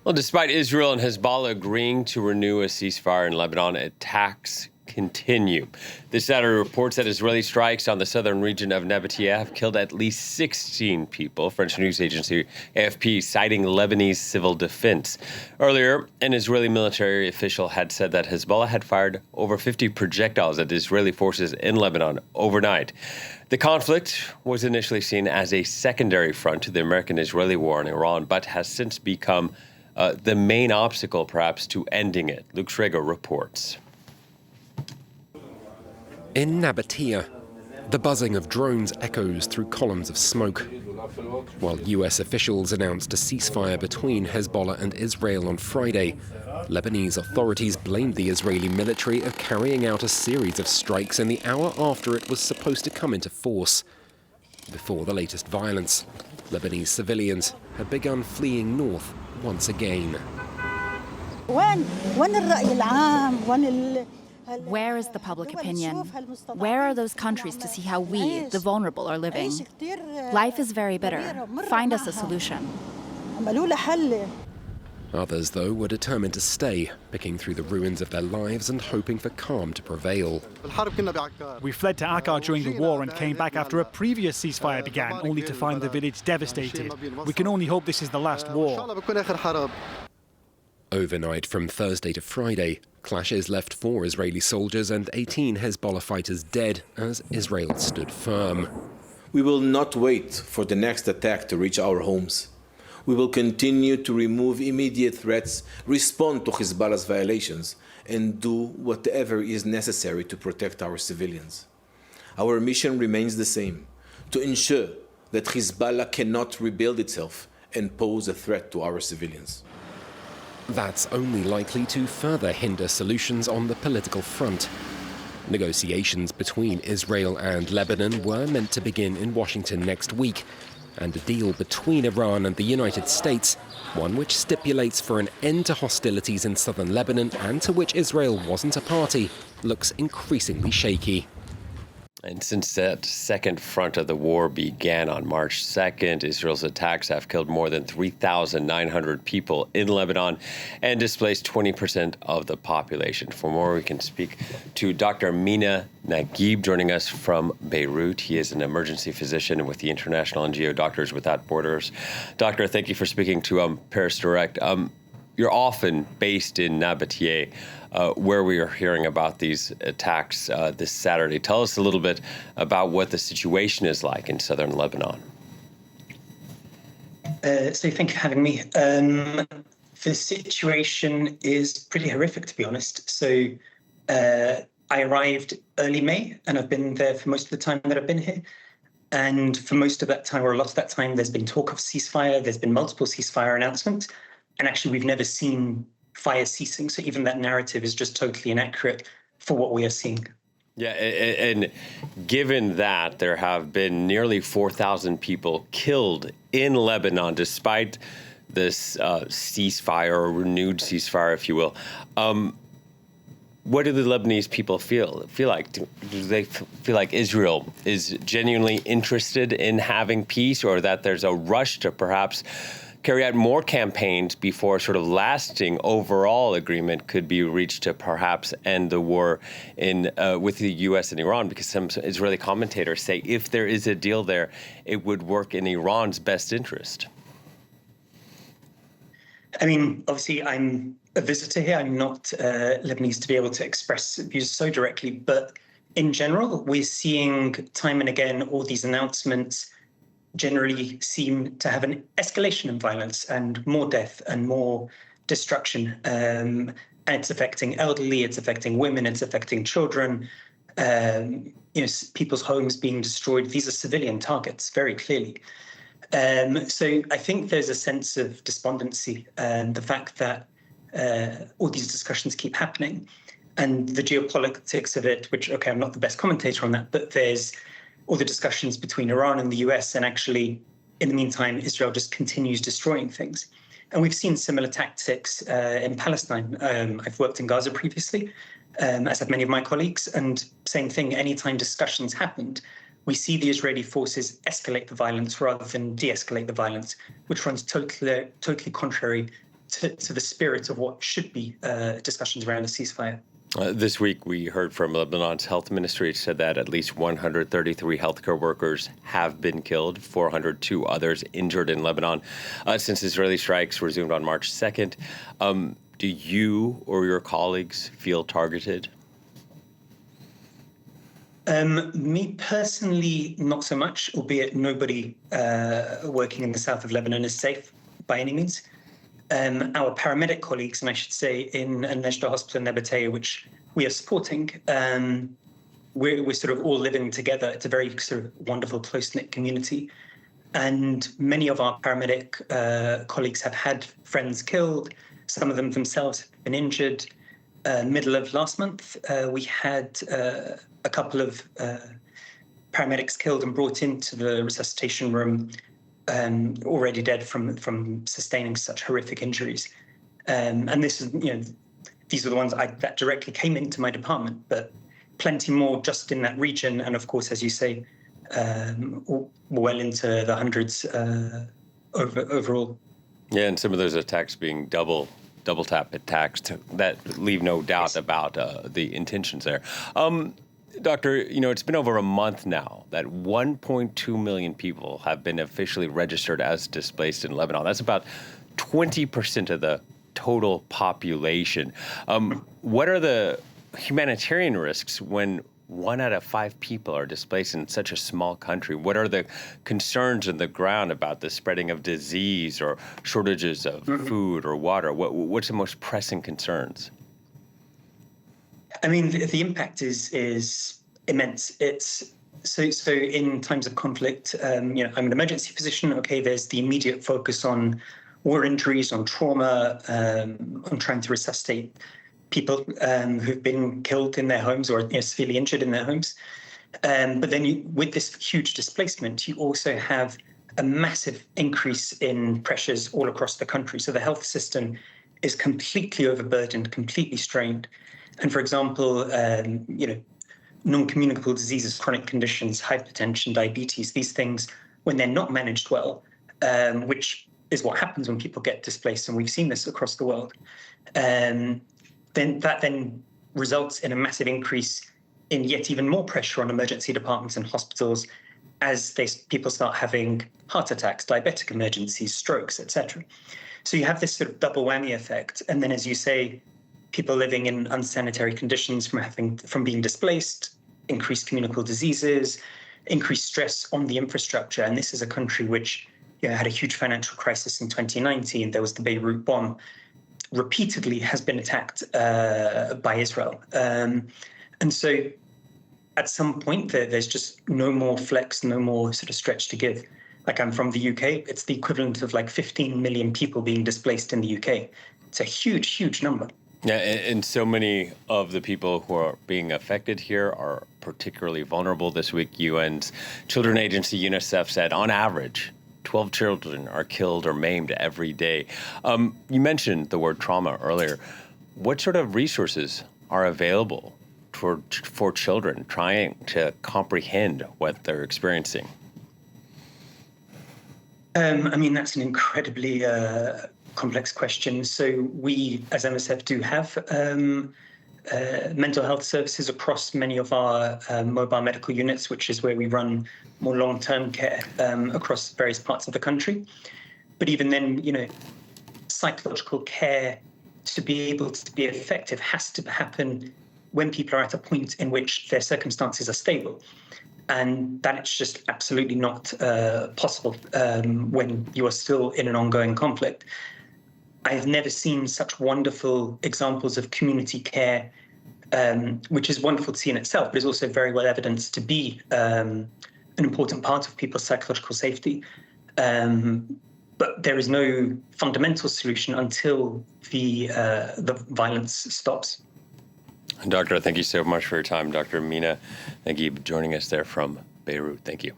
Well, despite Israel and Hezbollah agreeing to renew a ceasefire in Lebanon, attacks continue. This Saturday reports that Israeli strikes on the southern region of Nabatea have killed at least 16 people, French news agency AFP citing Lebanese civil defense. Earlier, an Israeli military official had said that Hezbollah had fired over 50 projectiles at Israeli forces in Lebanon overnight. The conflict was initially seen as a secondary front to the American-Israeli war in Iran, but has since become the main obstacle, perhaps, to ending it. Luke Schrager reports. In Nabatea, the buzzing of drones echoes through columns of smoke. While US officials announced a ceasefire between Hezbollah and Israel on Friday, Lebanese authorities blamed the Israeli military of carrying out a series of strikes in the hour after it was supposed to come into force. Before the latest violence, Lebanese civilians had begun fleeing north once again. Where is the public opinion? Where are those countries to see how we, the vulnerable, are living? Life is very bitter. Find us a solution. Others, though, were determined to stay, picking through the ruins of their lives and hoping for calm to prevail. We fled to Akkar during the war and came back after a previous ceasefire began, only to find the village devastated. We can only hope this is the last war. Overnight from Thursday to Friday, clashes left 4 Israeli soldiers and 18 Hezbollah fighters dead as Israel stood firm. We will not wait for the next attack to reach our homes. We will continue to remove immediate threats, respond to Hezbollah's violations, and do whatever is necessary to protect our civilians. Our mission remains the same: to ensure that Hezbollah cannot rebuild itself and pose a threat to our civilians. That's only likely to further hinder solutions on the political front. Negotiations between Israel and Lebanon were meant to begin in Washington next week, and a deal between Iran and the United States, one which stipulates for an end to hostilities in southern Lebanon and to which Israel wasn't a party, looks increasingly shaky. And since that second front of the war began on March 2nd, Israel's attacks have killed more than 3,900 people in Lebanon and displaced 20% of the population. For more, we can speak to Dr. Mina Naguib, joining us from Beirut. He is an emergency physician with the international NGO Doctors Without Borders. Doctor, thank you for speaking to Paris Direct. You're often based in Nabatea, where we are hearing about these attacks this Saturday. Tell us a little bit about what the situation is like in southern Lebanon. So thank you for having me. The situation is pretty horrific, to be honest. So I arrived early May, and I've been there for most of the time that I've been here. And for most of that time, or a lot of that time, there's been talk of ceasefire. There's been multiple ceasefire announcements. And actually, we've never seen fire ceasing. So even that narrative is just totally inaccurate for what we are seeing. Yeah, and given that there have been nearly 4,000 people killed in Lebanon, despite this ceasefire or renewed ceasefire, if you will, what do the Lebanese people feel like? Do they feel like Israel is genuinely interested in having peace, or that there's a rush to perhaps carry out more campaigns before sort of lasting overall agreement could be reached to perhaps end the war with the U.S. and Iran? Because some Israeli commentators say if there is a deal there, it would work in Iran's best interest. I mean, obviously, I'm a visitor here. I'm not Lebanese to be able to express views so directly. But in general, we're seeing time and again all these announcements generally seem to have an escalation in violence and more death and more destruction. And it's affecting elderly, it's affecting women, it's affecting children, people's homes being destroyed. These are civilian targets, very clearly. So I think there's a sense of despondency and the fact that all these discussions keep happening and the geopolitics of it, which, okay, I'm not the best commentator on that, but there's all the discussions between Iran and the US, and actually, in the meantime, Israel just continues destroying things. And we've seen similar tactics in Palestine. I've worked in Gaza previously, as have many of my colleagues, and same thing, anytime discussions happened, we see the Israeli forces escalate the violence rather than de-escalate the violence, which runs totally contrary to the spirit of what should be discussions around a ceasefire. This week, we heard from Lebanon's health ministry. It said that at least 133 healthcare workers have been killed, 402 others injured in Lebanon since Israeli strikes resumed on March 2nd. Do you or your colleagues feel targeted? Me personally, not so much, albeit nobody working in the south of Lebanon is safe by any means. Our paramedic colleagues, and I should say in Al-Najda Hospital in Nabatea, which we are supporting, we're sort of all living together. It's a very sort of wonderful, close-knit community. And many of our paramedic colleagues have had friends killed. Some of them themselves have been injured. Middle of last month, we had a couple of paramedics killed and brought into the resuscitation room, already dead from sustaining such horrific injuries. And this is, these are the ones that directly came into my department, but plenty more just in that region. And of course, as you say, well into the hundreds overall. Yeah, and some of those attacks being double tap attacks that leave no doubt about the intentions there. Doctor, it's been over a month now that 1.2 million people have been officially registered as displaced in Lebanon. That's about 20% of the total population. What are the humanitarian risks when 1 out of 5 people are displaced in such a small country? What are the concerns on the ground about the spreading of disease or shortages of food or water? What's the most pressing concerns? I mean, the impact is immense. It's so in times of conflict, I'm an emergency physician. Okay, there's the immediate focus on war injuries, on trauma, on trying to resuscitate people who've been killed in their homes or severely injured in their homes. But then with this huge displacement, you also have a massive increase in pressures all across the country. So the health system is completely overburdened, completely strained. And for example, non-communicable diseases, chronic conditions, hypertension, diabetes, these things, when they're not managed well, which is what happens when people get displaced, and we've seen this across the world, then results in a massive increase in yet even more pressure on emergency departments and hospitals as people start having heart attacks, diabetic emergencies, strokes, etc. So you have this sort of double whammy effect. And then, as you say, people living in unsanitary conditions from being displaced, increased communicable diseases, increased stress on the infrastructure. And this is a country which had a huge financial crisis in 2019. There was the Beirut bomb. Repeatedly has been attacked by Israel. And so at some point, there's just no more flex, no more sort of stretch to give. Like, I'm from the UK. It's the equivalent of like 15 million people being displaced in the UK. It's a huge, huge number. Yeah, and so many of the people who are being affected here are particularly vulnerable. This week, UN's children agency UNICEF said, on average, 12 children are killed or maimed every day. You mentioned the word trauma earlier. What sort of resources are available for children trying to comprehend what they're experiencing? I mean, that's an incredibly complex question. So we, as MSF, do have mental health services across many of our mobile medical units, which is where we run more long-term care across various parts of the country. But even then, psychological care, to be able to be effective, has to happen when people are at a point in which their circumstances are stable. And that it's just absolutely not possible when you are still in an ongoing conflict. I've never seen such wonderful examples of community care, which is wonderful to see in itself, but is also very well evidenced to be an important part of people's psychological safety. But there is no fundamental solution until the violence stops. Doctor, thank you so much for your time. Dr. Mina Naguib joining us there from Beirut. Thank you.